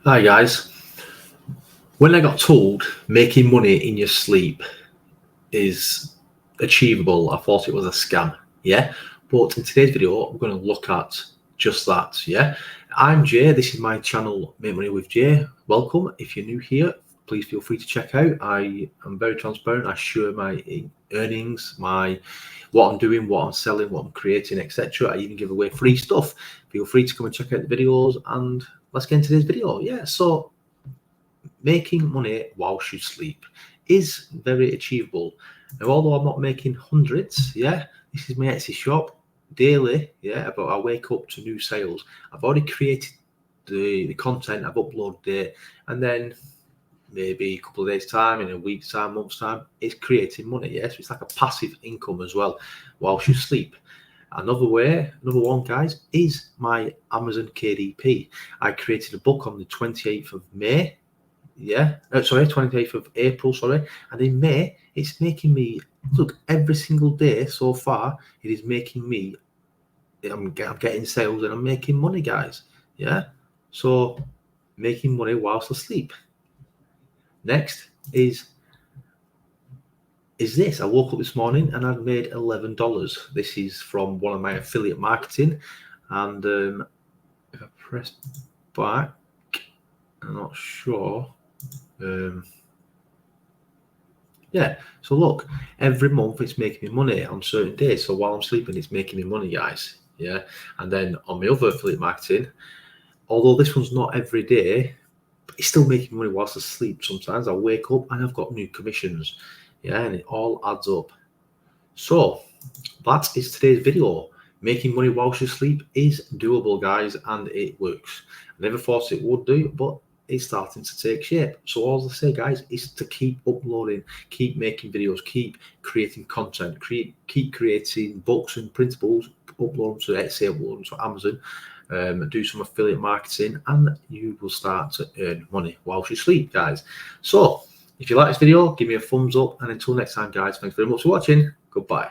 Hi guys. When I got told making money in your sleep is achievable, I thought it was a scam. Yeah. But in today's video, we're going to look at just that. Yeah. I'm Jay. This is my channel, Make Money with Jay. Welcome. If you're new here, please feel free to check out. I am very transparent. I share my earnings, what I'm doing, what I'm selling, what I'm creating, etc. I even give away free stuff. Feel free to come and check out the videos, and let's get into today's video. Yeah. So making money whilst you sleep is very achievable. Now, although I'm not making hundreds, yeah, this is my Etsy shop daily, yeah, but I wake up to new sales. I've already created the content, I've uploaded it, and then maybe a couple of days time, in a week's time, month's time, it's creating money. Yes, it's like a passive income as well whilst you sleep. Another one, guys, is my Amazon KDP. I created a book on the 28th of May. 28th of April, and in May it's making me, look, every single day so far it is making me, I'm getting sales and I'm making money, guys. Yeah, so making money whilst asleep. Next is this. I woke up this morning and I've made $11. This is from one of my affiliate marketing, and if I press back, I'm not sure. Yeah, so look, every month it's making me money on certain days. So while I'm sleeping, it's making me money, guys. Yeah, and then on my other affiliate marketing, although this one's not every day, but it's still making money whilst I sleep. Sometimes I wake up and I've got new commissions. Yeah, and it all adds up. So that is today's video. Making money whilst you sleep is doable, guys, and it works. I never thought it would do, but it's starting to take shape. So all I say, guys, is to keep uploading, keep making videos, keep creating content, keep creating books and printables, upload them to Etsy, upload them to Amazon, do some affiliate marketing, and you will start to earn money whilst you sleep, guys. So if you like this video, give me a thumbs up, and until next time, guys, thanks very much for watching. Goodbye.